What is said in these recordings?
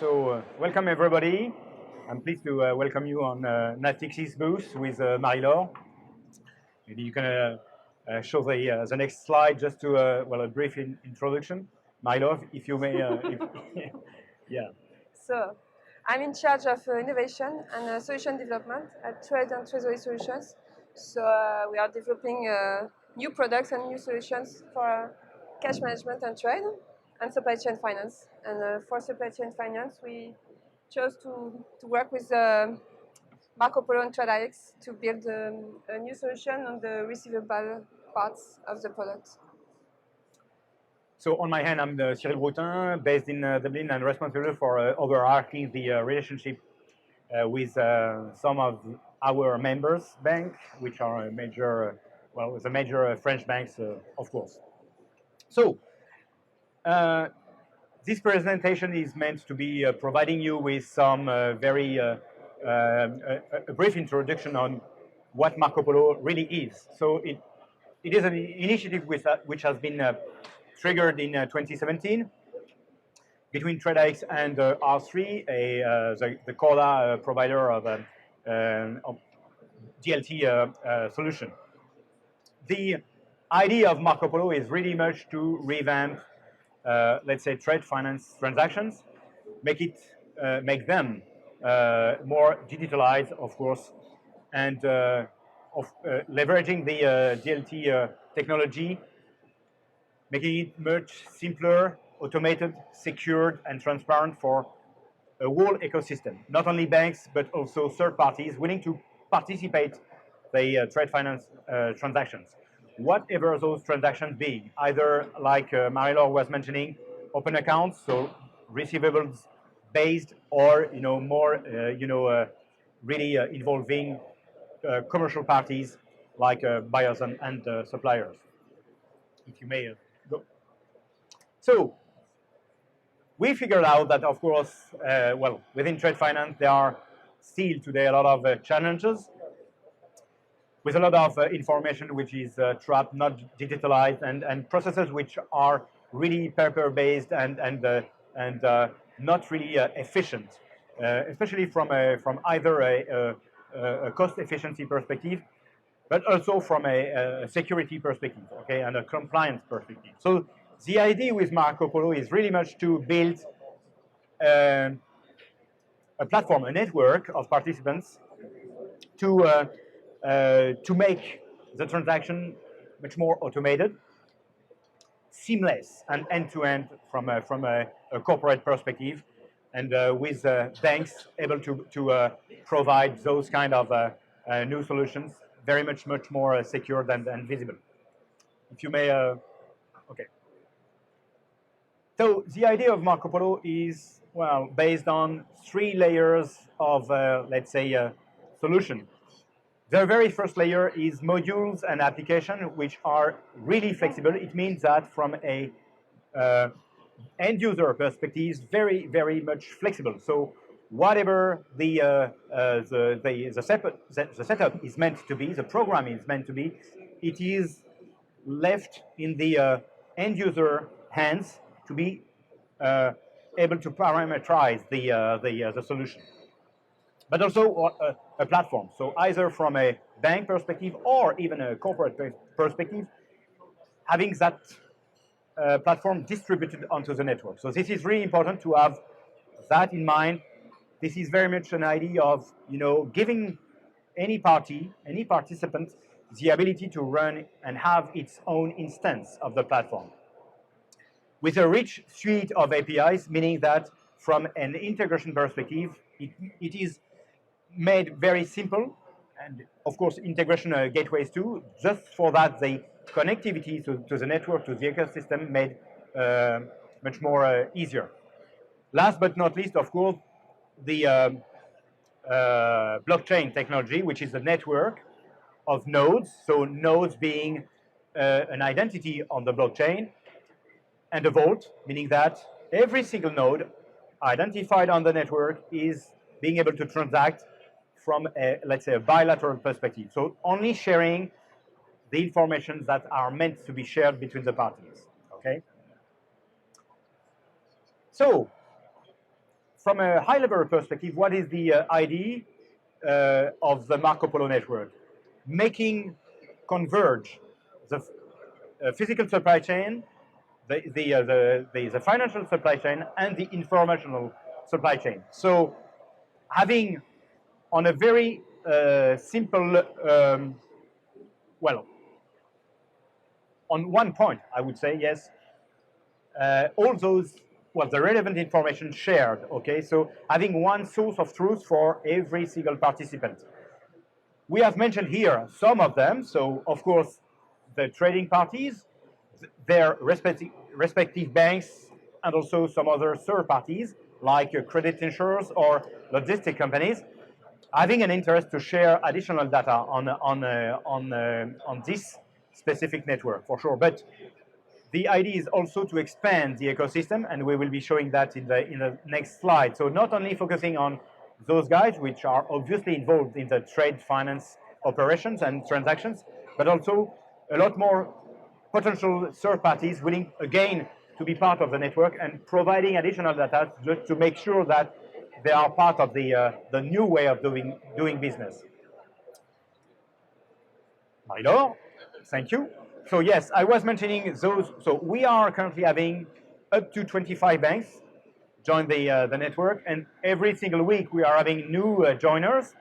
Welcome everybody. I'm pleased to welcome you on Natix's booth with Marie-Laure. Maybe you can show the next slide just to a brief introduction. Marie-Laure, if you may. Yeah. So, I'm in charge of innovation and solution development at Trade and Treasury Solutions. So, we are developing new products and new solutions for cash management and trade and supply chain finance. And for supply chain finance, we chose to work with Marco Polo and TradeX to build a new solution on the receivable parts of the product. So on my hand, I'm Cyril Broutin, based in Dublin and responsible for overarching the relationship with some of our members bank, which are a major, the major French banks, of course. So this presentation is meant to be providing you with some very a brief introduction on what Marco Polo really is. So it is an initiative which has been triggered in 2017 between TradeX and R3, the Corda provider of DLT solution. The idea of Marco Polo is really much to revamp, let's say, trade finance transactions, make them more digitalized, of course, and leveraging the DLT technology, making it much simpler, automated, secured, and transparent for a whole ecosystem. Not only banks, but also third parties willing to participate the trade finance transactions. Whatever those transactions be, either like Marie-Laure was mentioning, open accounts, so receivables based, or more really involving commercial parties like buyers and suppliers. If you may go. So we figured out that, of course, within trade finance, there are still today a lot of challenges with a lot of information which is trapped, not digitalized, and processes which are really paper-based and not really efficient, especially from either a cost efficiency perspective, but also from a security perspective, okay, and a compliance perspective. So the idea with Marco Polo is really much to build a platform, a network of participants to make the transaction much more automated, seamless, and end-to-end from a corporate perspective, and with banks able to provide those kind of new solutions very much more secure and visible. If you may, okay. So the idea of Marco Polo is, based on 3 layers of, let's say, solution. The very first layer is modules and application, which are really flexible. It means that from a end user perspective, very, very much flexible. So whatever the setup is meant to be, the program is meant to be, it is left in the end user hands to be able to parameterize the solution. But also a platform. So either from a bank perspective or even a corporate perspective, having that platform distributed onto the network. So this is really important to have that in mind. This is very much an idea of giving any party, any participant, the ability to run and have its own instance of the platform, with a rich suite of APIs, meaning that from an integration perspective, it is made very simple, and of course integration gateways too. Just for that, the connectivity to the network, to the ecosystem, made much more easier. Last but not least, of course, the blockchain technology, which is a network of nodes. So nodes being an identity on the blockchain, and a vault, meaning that every single node identified on the network is being able to transact from let's say, a bilateral perspective. So only sharing the information that are meant to be shared between the parties, okay? So from a high-level perspective, what is the idea of the Marco Polo network? Making converge the physical supply chain, the financial supply chain, and the informational supply chain. So having on a very simple, well, on one point, I would say, yes, all those, well, the relevant information shared, okay? So having one source of truth for every single participant. We have mentioned here some of them. So, of course, the trading parties, their respective banks, and also some other third parties like credit insurers or logistic companies, having an interest to share additional data on this specific network, for sure. But the idea is also to expand the ecosystem, and we will be showing that in the next slide. So not only focusing on those guys which are obviously involved in the trade finance operations and transactions, but also a lot more potential third parties willing again to be part of the network and providing additional data just to make sure that they are part of the new way of doing business. Marie-Laure, thank you. So yes, I was mentioning those. So we are currently having up to 25 banks join the network, and every single week we are having new joiners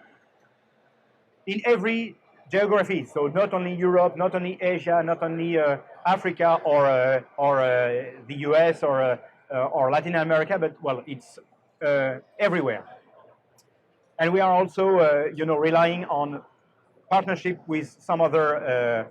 in every geography. So not only Europe, not only Asia, not only Africa or the US or Latin America, but well, it's everywhere. And we are also, relying on partnership with some other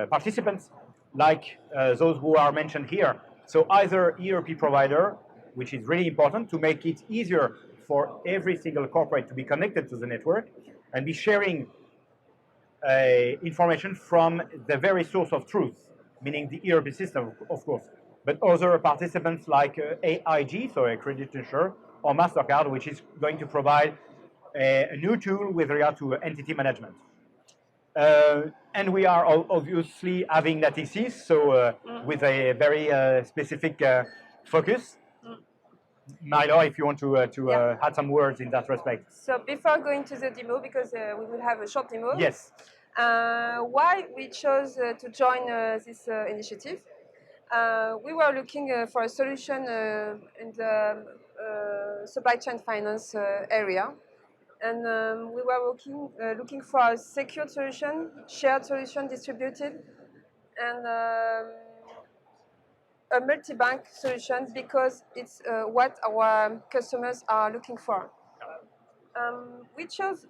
participants, like those who are mentioned here. So either ERP provider, which is really important to make it easier for every single corporate to be connected to the network and be sharing information from the very source of truth, meaning the ERP system, of course. But other participants like AIG, so a credit insurer, or MasterCard, which is going to provide a new tool with regard to entity management. And we are obviously having lattices, so with a very specific focus. Marie-Laure, if you want to add some words in that respect. So before going to the demo, because we will have a short demo. Yes. Why we chose to join this initiative? We were looking for a solution in the supply chain finance area. And we were looking for a secured solution, shared solution, distributed, and a multi-bank solution because it's what our customers are looking for. We chose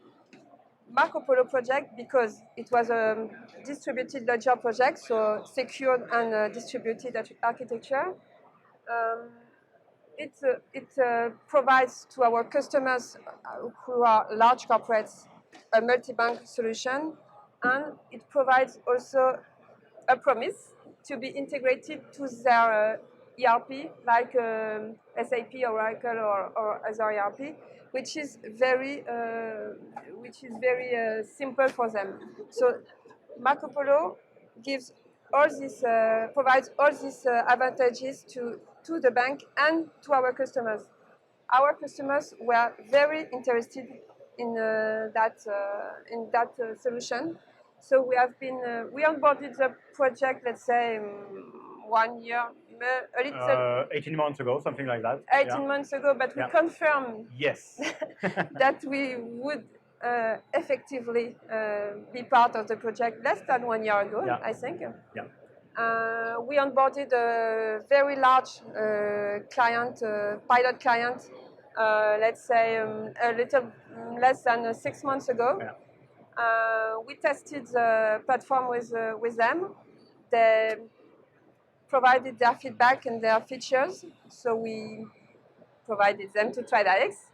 Marco Polo project because it was a distributed ledger project, so secured and distributed architecture. It provides to our customers who are large corporates a multi-bank solution, and it provides also a promise to be integrated to their ERP, like SAP, Oracle, or other ERP, which is very simple for them. So Marco Polo gives all this, provides all these advantages to the bank and to our customers. Our customers were very interested in that solution. So we have been we onboarded the project, let's say 1 year, a little 18 months ago, something like that. 18 months ago, but we confirmed yes that we would effectively be part of the project less than 1 year ago, I think. We onboarded a very large client, pilot client, let's say a little less than 6 months ago. We tested the platform with them. They provided their feedback and their features, so we provided them to TradeAlex,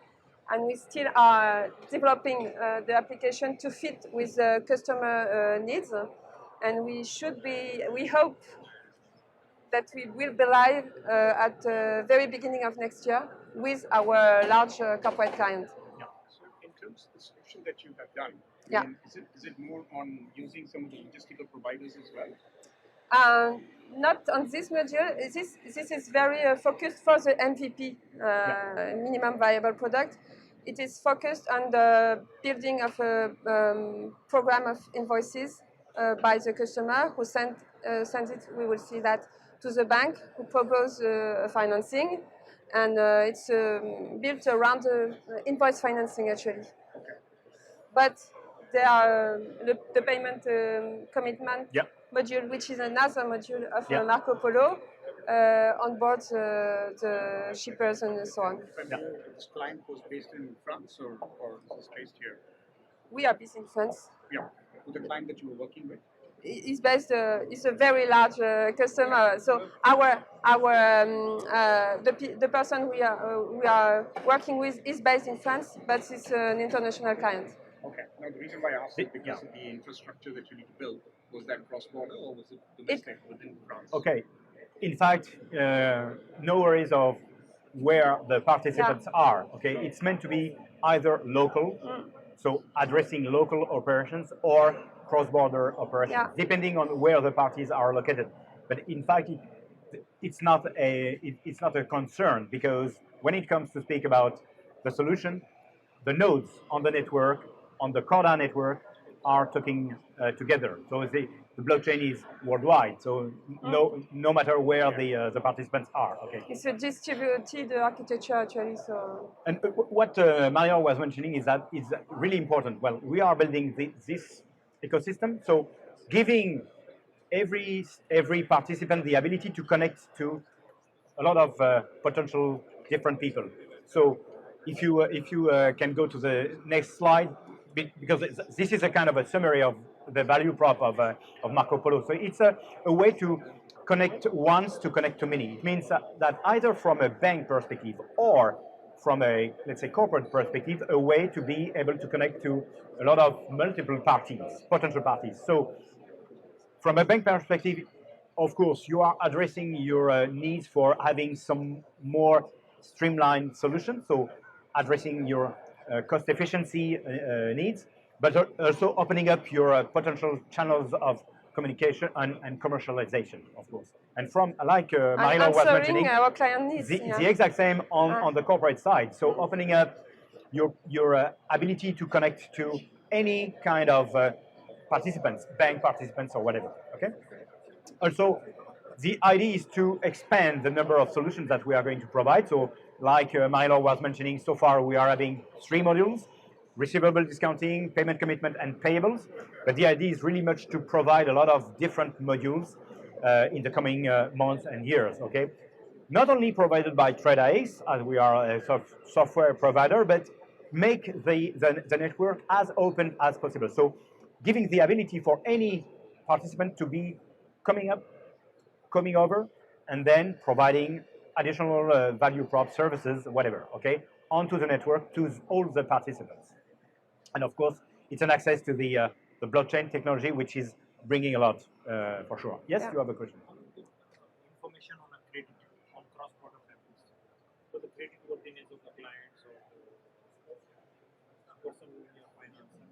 and we still are developing the application to fit with the customer needs. And we hope that we will be live at the very beginning of next year with our large corporate clients. So in terms of the solution that you have done, is it more on using some of the logistical providers as well? Not on this module. This is very focused for the MVP, minimum viable product. It is focused on the building of a program of invoices by the customer who sends it. We will see that to the bank who propose financing, and it's built around invoice financing actually. But there are the payment commitment module, which is another module of Marco Polo, onboards the shippers and so on. This client was based in France or is this based here? We are based in France. Yeah. With the client that you were working with? It's based. It's a very large customer. So the person we are working with is based in France, but it's an international client. Okay. Now the reason why I asked is because of the infrastructure that you need to build. Was that cross-border or was it domestic within France? Okay. In fact, no worries of where the participants are. Okay, it's meant to be either local, so addressing local operations, or cross-border operations, depending on where the parties are located. But in fact, it's not a concern, because when it comes to speak about the solution, the nodes on the network, on the Corda network, are talking together. So the blockchain is worldwide. So no matter where the participants are. Okay. It's a distributed architecture actually. So. And what Mario was mentioning is that it's really important. Well, we are building this ecosystem, so giving every participant the ability to connect to a lot of potential different people. So if you can go to the next slide, because this is a kind of a summary of the value prop of Marco Polo. So it's a way to connect once to connect to many. It means that either from a bank perspective or from a, let's say, corporate perspective, a way to be able to connect to a lot of multiple parties, potential parties. So from a bank perspective, of course, you are addressing your needs for having some more streamlined solutions, so addressing your cost efficiency needs, but also opening up your potential channels of communication and commercialization, of course. And from, like Milo was mentioning, our client needs, the exact same on the corporate side. So opening up your ability to connect to any kind of participants, bank participants or whatever, okay? Also, the idea is to expand the number of solutions that we are going to provide. So like Milo was mentioning, so far we are having 3 modules: receivable discounting, payment commitment, and payables. But the idea is really much to provide a lot of different modules in the coming months and years, okay? Not only provided by TradeAce, as we are a software provider, but make the network as open as possible. So giving the ability for any participant to be coming over, and then providing additional value prop services, whatever, okay, onto the network to all the participants. And of course, it's an access to the blockchain technology, which is bringing a lot for sure. Yes, you have a question. Information on a credit, on cross-border payments. So the credit worthiness of the clients or the person who is financing.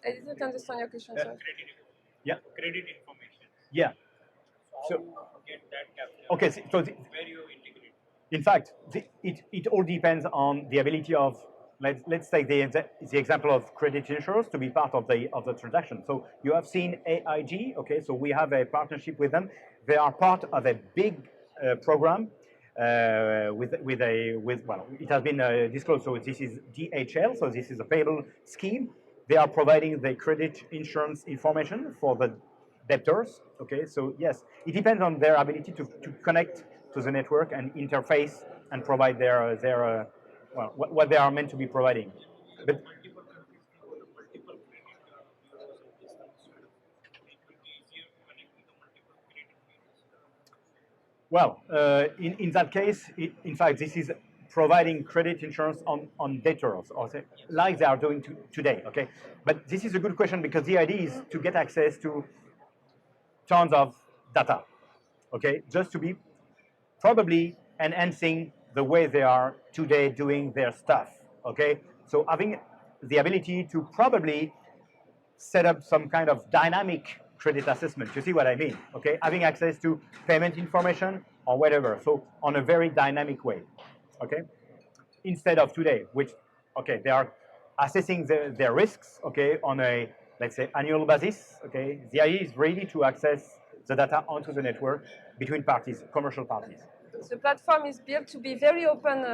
I didn't understand your question, sir. Credit information. Yeah. So get that captured. Okay, so where you integrate. In fact, it all depends on the ability of, let's take the example of credit insurers to be part of the transaction. So you have seen AIG, okay? So we have a partnership with them. They are part of a big program well, it has been disclosed. So this is DHL. So this is a payable scheme. They are providing the credit insurance information for the debtors. Okay, so yes, it depends on their ability to connect to the network and interface and provide their well, what they are meant to be providing. But well, in that case, in fact, this is providing credit insurance on debtors, or like they are doing today. Okay, but this is a good question, because the idea is to get access to tons of data. Okay, just to be probably enhancing the way they are today doing their stuff. Okay, so having the ability to probably set up some kind of dynamic credit assessment. You see what I mean? Okay, having access to payment information or whatever. So on a very dynamic way. Okay, instead of today, which okay, they are assessing their risks. Okay, on a let's say annual basis. Okay, the idea is really to access the data onto the network between parties, commercial parties. The platform is built to be very open,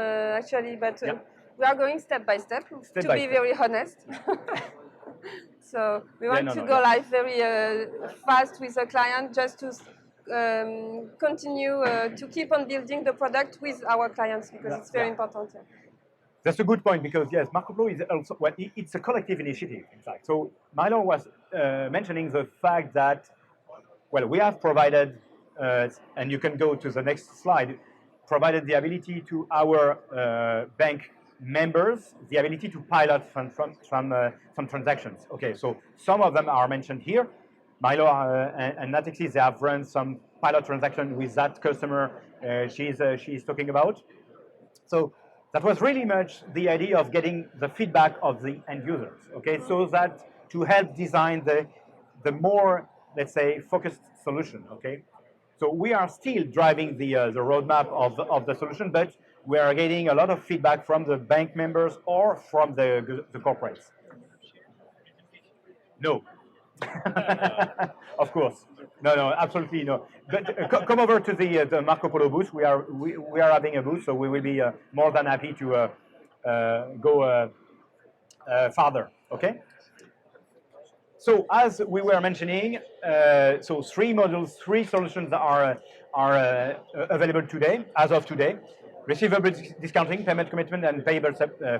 actually, but Yeah. we are going step by step, Step to by be step. very honest. So we want to no, go yeah. live very fast with the client, just to continue to keep on building the product with our clients, because Yeah, it's very yeah. important. Yeah. That's a good point because yes, Marco Polo is also well, it's a collective initiative, in fact. So Milo was mentioning the fact that well, we have provided, and you can go to the next slide, provided the ability to our bank members the ability to pilot some transactions. Okay, so some of them are mentioned here. Milo and Natixis, they have run some pilot transaction with that customer she's talking about. So that was really much the idea of getting the feedback of the end users, okay? So that to help design the more, let's say, focused solution, okay? So we are still driving the roadmap of the solution, but we are getting a lot of feedback from the bank members or from the corporates. No. Of course. No, absolutely no. But come over to the Marco Polo booth. We are having a booth, so we will be more than happy to go farther. Okay. So as we were mentioning, so three modules, three solutions are available today, as of today: receivable discounting, payment commitment, and payable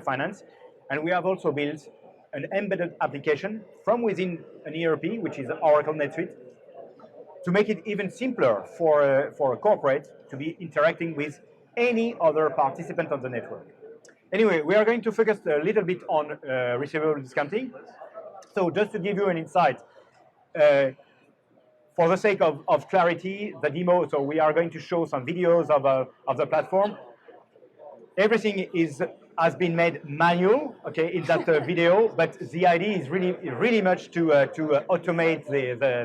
finance. And we have also built an embedded application from within an ERP, which is Oracle NetSuite, to make it even simpler for a corporate to be interacting with any other participant on the network. Anyway, we are going to focus a little bit on receivable discounting. So just to give you an insight, for the sake of clarity, the demo, so we are going to show some videos of the platform. Everything has been made manual, okay, in that video, but the idea is really much to automate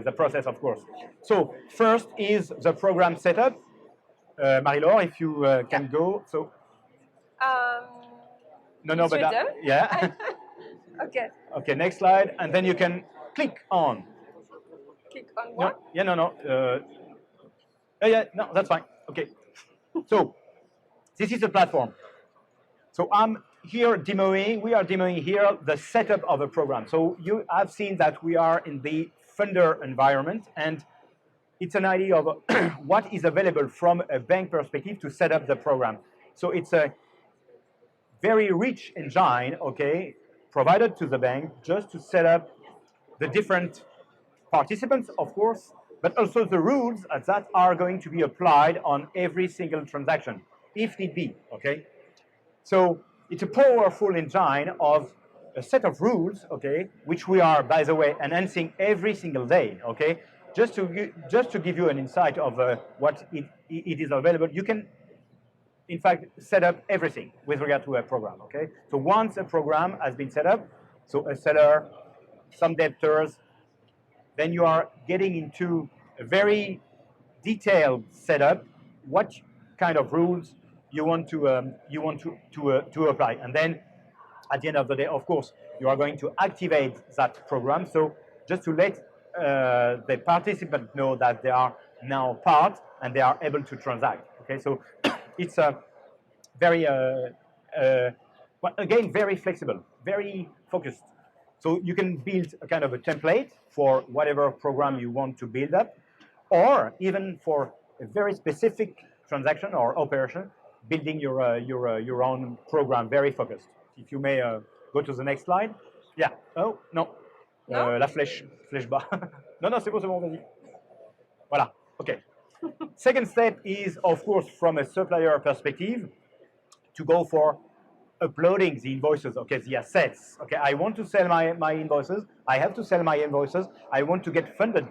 the process, of course. So first is the program setup. Marie-Laure, if you can go. So no, it's but written. yeah. Okay. Okay, next slide, and then you can click on. Click on what? No. Yeah, no, that's fine. Okay. So this is the platform. So I'm here demoing, we are demoing here the setup of a program. So you have seen that we are in the funder environment, and it's an idea of what is available from a bank perspective to set up the program. So it's a very rich engine, okay, provided to the bank just to set up the different participants, of course, but also the rules that are going to be applied on every single transaction, if need be, okay? So it's a powerful engine of a set of rules, okay, which we are, by the way, enhancing every single day, okay? Just to give you an insight of what it is available, you can, in fact, set up everything with regard to a program, okay? So once a program has been set up, so a seller, some debtors, then you are getting into a very detailed setup, what kind of rules you want to apply, and then at the end of the day, of course, you are going to activate that program. So just to let the participant know that they are now part and they are able to transact. Okay, so it's a very well, again, very flexible, very focused. So you can build a kind of a template for whatever program you want to build up, or even for a very specific transaction or operation, building your own program, very focused. If you may go to the next slide. Yeah. Oh, non. No? La flèche bas. Non, c'est bon, vas-y. Voilà. Okay. Second step is, of course, from a supplier perspective, to go for uploading the invoices, okay, the assets. Okay, I want to sell my invoices. I have to sell my invoices. I want to get funded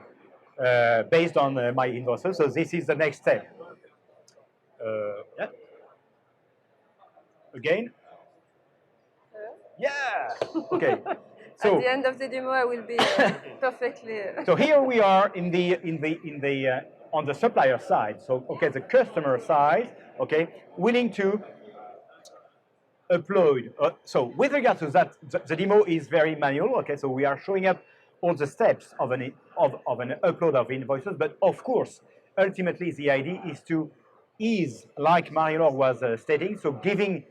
based on my invoices. So this is the next step. Yeah. Again. Yeah. Okay. So at the end of the demo, I will be perfectly. so here we are on the supplier side. So okay, the customer side, okay, willing to upload. So with regard to that, the demo is very manual. Okay, so we are showing up all the steps of an upload of invoices. But of course, ultimately the idea is like Marie-Laure was stating, so giving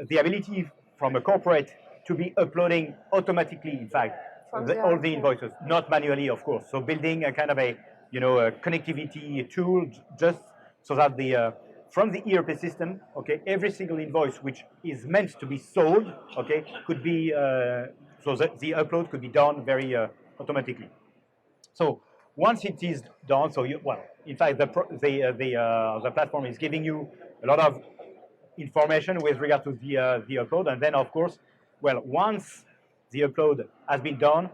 the ability from a corporate to be uploading automatically, in fact, all the invoices, not manually, of course. So building a kind of a connectivity tool just so that from the ERP system, okay, every single invoice which is meant to be sold, okay, could be so that the upload could be done very automatically. So once it is done, so in fact, the platform is giving you a lot of information with regard to the upload, and then of course, once the upload has been done,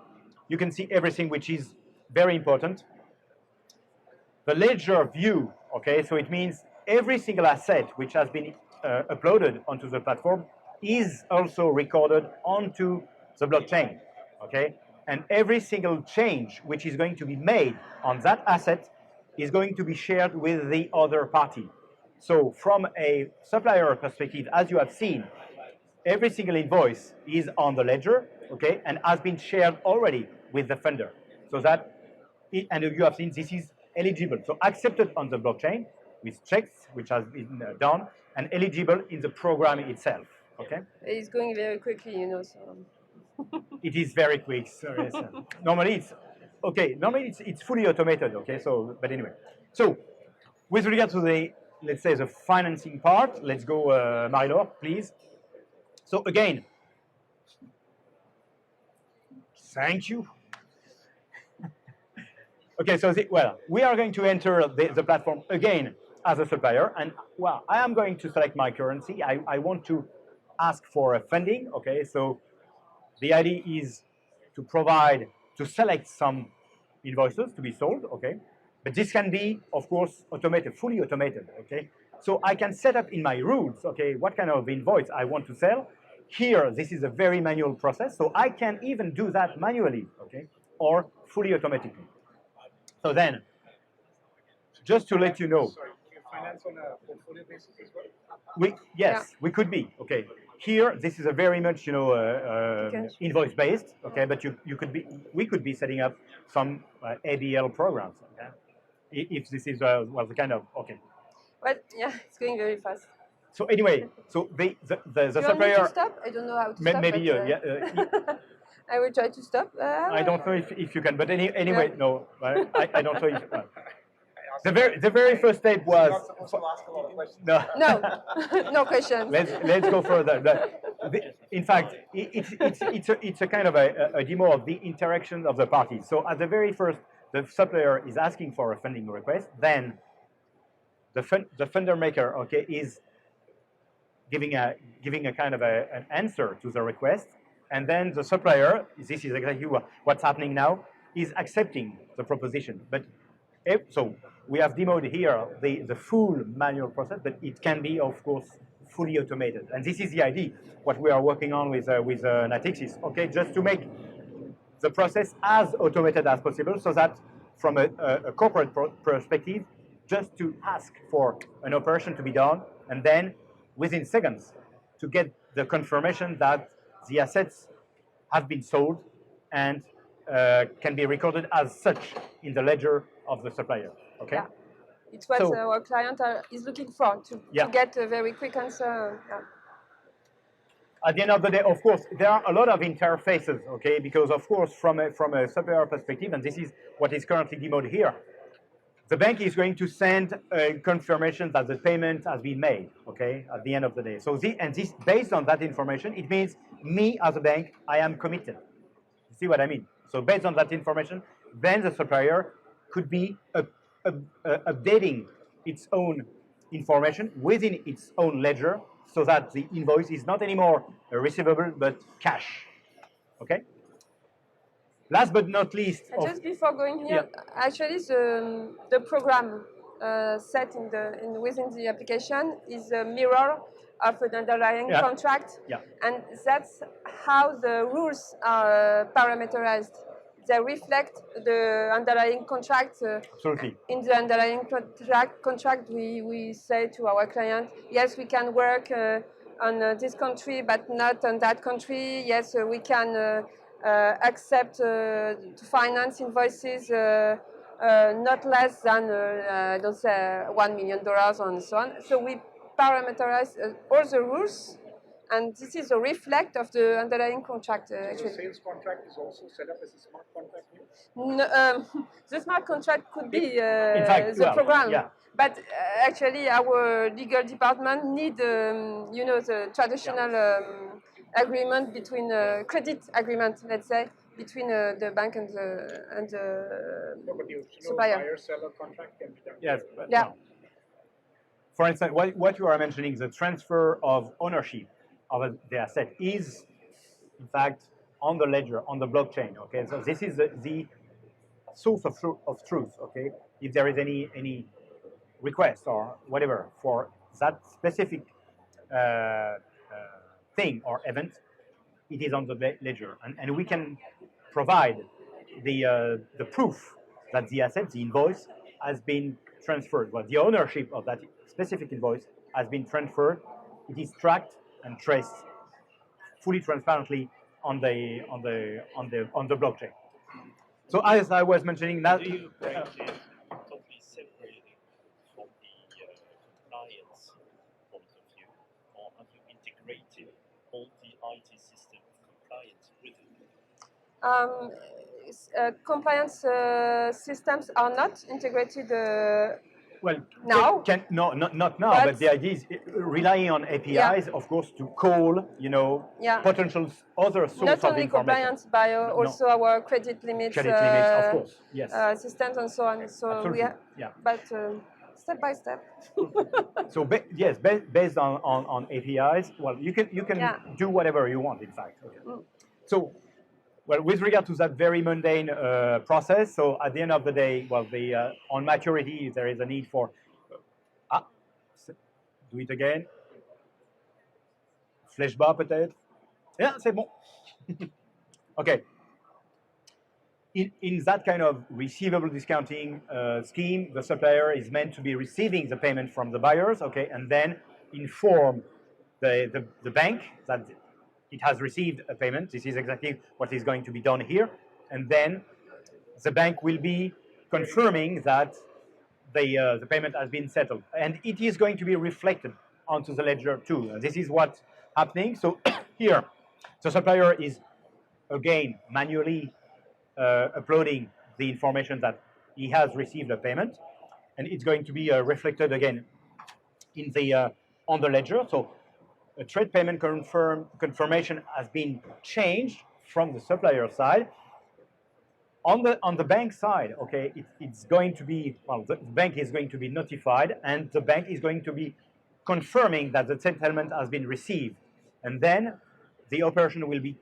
you can see everything which is very important. The ledger view, okay, so it means every single asset which has been uploaded onto the platform is also recorded onto the blockchain, okay, and every single change which is going to be made on that asset is going to be shared with the other party. So from a supplier perspective, as you have seen, every single invoice is on the ledger, okay, and has been shared already with the funder. So that, and you have seen this is eligible. So accepted on the blockchain with checks, which has been done, and eligible in the program itself, okay? It's going very quickly, so. It is very quick. So yes, normally it's okay. Normally it's fully automated. Okay, so but anyway, so with regard to the, let's say, the financing part, let's go, Marie-Laure, please. So again, thank you. Okay, so we are going to enter the platform again as a supplier, and I am going to select my currency. I want to ask for a funding. Okay, so the idea is to select some invoices to be sold, okay? But this can be, of course, automated, fully automated, okay? So I can set up in my rules, okay, what kind of invoice I want to sell. Here, this is a very manual process, so I can even do that manually, okay, or fully automatically. So then, just to let you know. Sorry, do you finance on a portfolio basis as well? We could be, okay. Here, this is a very much, invoice based, okay. But we could be setting up some ABL programs, okay? If this is the kind of okay. But yeah, it's going very fast. So anyway, so the you supplier. Want me to stop? I don't know how to stop. Maybe I will try to stop. I don't know if you can, but anyway, no, I don't know if. The very first step was. You're not supposed to ask a lot of questions. No, no questions. Let's go further. In fact, it's a kind of a demo of the interaction of the parties. So at the very first, the supplier is asking for a funding request. Then the funder maker, okay, is giving a kind of an answer to the request, and then the supplier, this is exactly what's happening now, is accepting the proposition. But so we have demoed here the full manual process, but it can be, of course, fully automated. And this is the idea, what we are working on with Natixis, okay, just to make the process as automated as possible, so that from a corporate perspective, just to ask for an operation to be done, and then within seconds to get the confirmation that the assets have been sold and can be recorded as such in the ledger of the supplier. Okay. Yeah. It's what our client is looking for to get a very quick answer. Yeah. At the end of the day, of course, there are a lot of interfaces, okay, because of course, from a supplier perspective, and this is what is currently demoed here, the bank is going to send a confirmation that the payment has been made, okay, at the end of the day. So this, based on that information, it means me as a bank, I am committed. You see what I mean? So based on that information, then the supplier could be updating its own information within its own ledger, so that the invoice is not anymore a receivable, but cash, okay? Last but not least, just before going here, actually the program set within the application is a mirror of an underlying Yeah. contract. Yeah. And that's how the rules are parameterized. They reflect the underlying contract. Absolutely. In the underlying contract, we say to our client, yes, we can work on this country, but not on that country. Yes, we can accept to finance invoices not less than, don't say, $1 million and so on. So we parameterize all the rules, and this is a reflect of the underlying contract. So Actually, the sales contract is also set up as a smart contract here? no, the smart contract could be In fact, the well, program, yeah. but actually our legal department need, the traditional agreement between credit agreement, let's say, between the bank and the No, but the original supplier. buyer-seller contract can be done. Yes. here. But, Yeah. well, for instance, what you are mentioning, the transfer of ownership of the asset is, in fact, on the ledger, on the blockchain. Okay, so this is the source of truth. Okay, if there is any request or whatever for that specific thing or event, it is on the ledger, and we can provide the proof that the asset, the invoice, has been transferred. Well, the ownership of that specific invoice has been transferred. It is tracked and traced fully transparently on the blockchain. So as I was mentioning, that Do you break it totally separated from the compliance point of view, or have you integrated all the IT system compliance with it? Compliance systems are not integrated well, now. no, not now, but the idea is relying on APIs, of course, to call, Yeah. potential other source Not of only information. compliance, but No. also our credit limits, Of course, yes. systems and so on. So Absolutely, yeah. But step by step. So yes, based on APIs, well, you can Yeah. do whatever you want, in fact. Okay. So, well, with regard to that very mundane process, so at the end of the day, well, on maturity, there is a need for do it again. Flèche bas peut-être. Yeah, c'est bon. Okay. In that kind of receivable discounting scheme, the supplier is meant to be receiving the payment from the buyers, okay, and then inform the bank that it has received a payment. This is exactly what is going to be done here. And then the bank will be confirming that the payment has been settled. And it is going to be reflected onto the ledger too. This is what's happening. So here, the supplier is, again, manually uploading the information that he has received a payment. And it's going to be reflected again in on the ledger. So a trade payment confirmation has been changed from the supplier side. On the bank side, okay, it's going to be, well, the bank is going to be notified, and the bank is going to be confirming that the settlement has been received, and then the operation will be,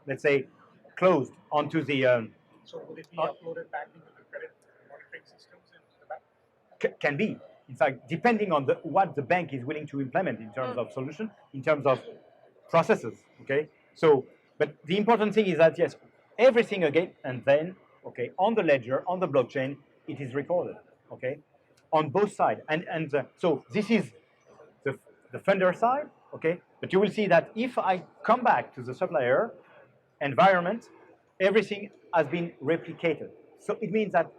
let's say, closed onto the. So would it be uploaded back into the credit monitoring systems in the bank? Can be. In fact, depending on what the bank is willing to implement in terms of solution, in terms of processes, okay? So, but the important thing is that, yes, everything again, and then, okay, on the ledger, on the blockchain, it is recorded, okay? On both sides. And so this is the funder side, okay? But you will see that if I come back to the supplier environment, everything has been replicated. So it means that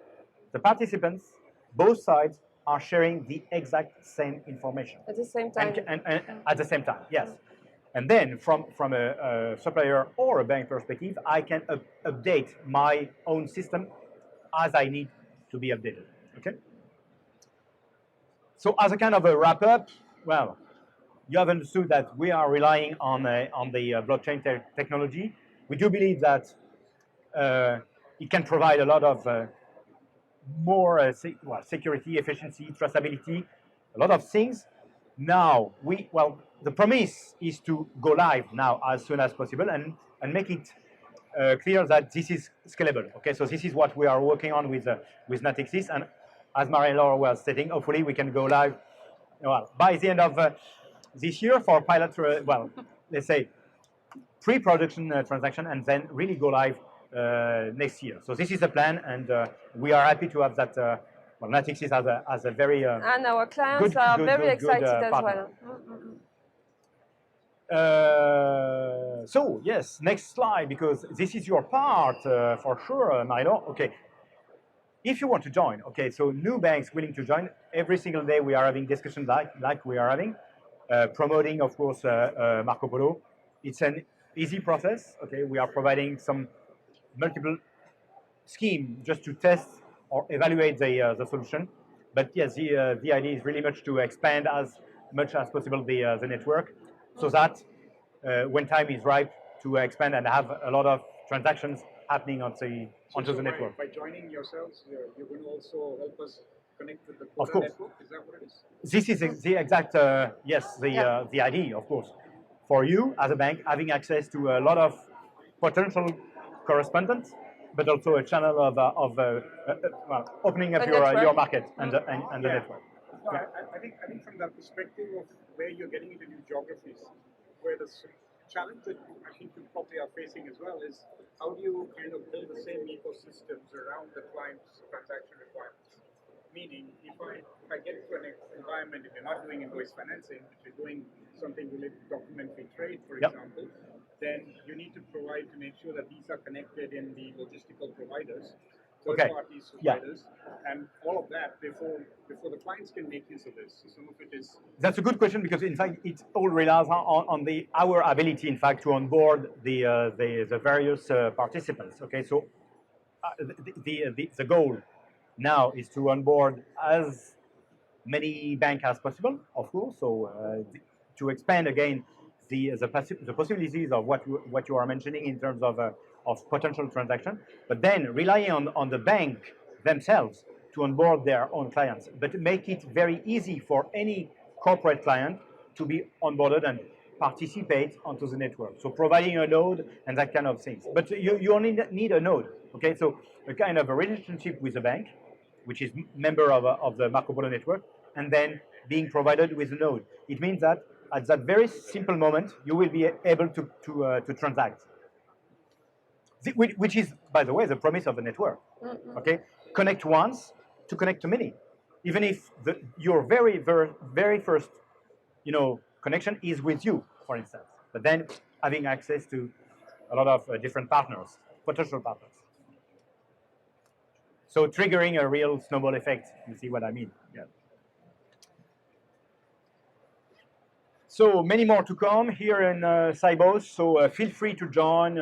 the participants, both sides, are sharing the exact same information. At the same time. And at the same time, yes. And then from a supplier or a bank perspective, I can update my own system as I need to be updated, okay? So as a kind of a wrap-up, well, you have understood that we are relying on the blockchain technology. We do believe that it can provide a lot of more security, efficiency, traceability, a lot of things. Now, the promise is to go live now as soon as possible and make it clear that this is scalable. Okay, so this is what we are working on with Natixis, and as Marie-Laure was stating, hopefully we can go live by the end of this year for pilot, well, let's say pre-production transaction, and then really go live next year. So this is the plan, and we are happy to have that. Well, Natixis as a very and our clients are very excited as partner. well. So yes, next slide, because this is your part for sure, Milo. Okay, if you want to join, okay, so new banks willing to join, every single day we are having discussions like we are having, promoting, of course, Marco Polo. It's an easy process. Okay, we are providing some multiple scheme just to test or evaluate the solution. But yes, the idea is really much to expand as much as possible the network, so that when time is ripe to expand and have a lot of transactions happening onto the network. By joining yourselves, you're going to also help us connect with the Of Corda course. network. Is that what it is? This is the exact yes, the idea, of course, for you as a bank having access to a lot of potential correspondents, but also a channel of well, opening up your market and the network. No, I think from that perspective of where you're getting into new geographies, where the challenge that I think you probably are facing as well is how do you kind of build the same ecosystems around the client's transaction requirements? Meaning, if I get into an environment, if you're not doing invoice financing, if you're doing something related to documentary trade, for example, then you need to provide to make sure that these are connected in the logistical providers, third-party providers, and all of that before the clients can make use of this. So some of it is. That's a good question, because in fact it all relies on our ability, in fact, to onboard the various participants. Okay, so the goal now is to onboard as many banks as possible, of course. So to expand again the possibilities of what you are mentioning in terms of potential transaction, but then relying on the bank themselves to onboard their own clients, but make it very easy for any corporate client to be onboarded and participate onto the network. So providing a node and that kind of things. But you only need a node. Okay, so a kind of a relationship with a bank, which is member of the Marco Polo network, and then being provided with a node. It means that at that very simple moment, you will be able to transact. Which is, by the way, the promise of the network. Okay, connect once to connect to many, even if your very first, connection is with you, for instance. But then having access to a lot of different partners, potential partners. So triggering a real snowball effect. You see what I mean? Yeah. So many more to come here in sibos. So feel free to join.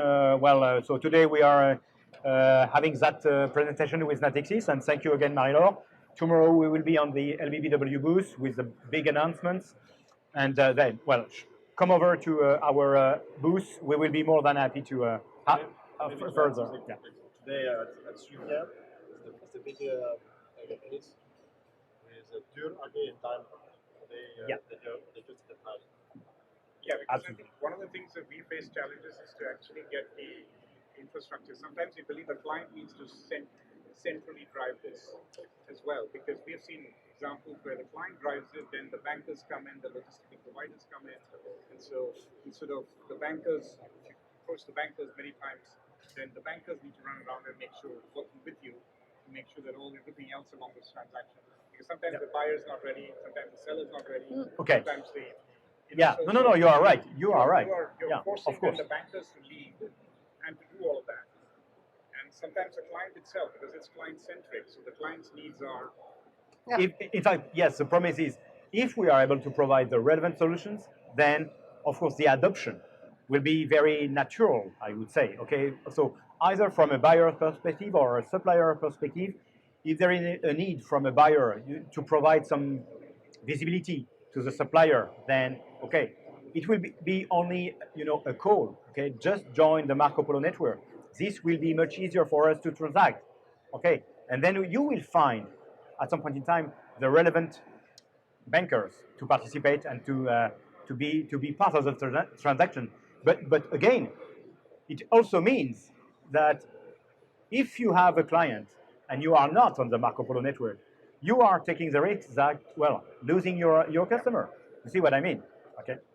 So today we are having that presentation with Natixis, and thank you again, Marie-Laure. Tomorrow we will be on the LBBW booth with the big announcements, and then, come over to our booth. We will be more than happy to further. Yeah. Today at 3 p.m. is the big release with Dur again time. They just the time. Yeah, because I think one of the things that we face challenges is to actually get the infrastructure. Sometimes we believe the client needs to centrally drive this as well, because we have seen examples where the client drives it, then the bankers come in, the logistical providers come in, and so instead of the bankers, if you approach the bankers many times, then the bankers need to run around and make sure, working with you, to make sure that everything else along this transaction. Because sometimes the buyer's not ready, sometimes the seller's not ready, Okay. sometimes they. No, you are right. You are right. You're forcing the bankers to lead and to do all of that. And sometimes the client itself, because it's client-centric, so the client's needs are. In fact, yes, the promise is if we are able to provide the relevant solutions, then of course the adoption will be very natural, I would say. Okay, so either from a buyer perspective or a supplier perspective, if there is a need from a buyer to provide some visibility to the supplier, then okay, it will be only a call. Okay, just join the Marco Polo network. This will be much easier for us to transact. Okay, and then you will find at some point in time the relevant bankers to participate and to be part of the transaction. But again, it also means that if you have a client and you are not on the Marco Polo network, you are taking the risk that losing your customer. You see what I mean? Okay.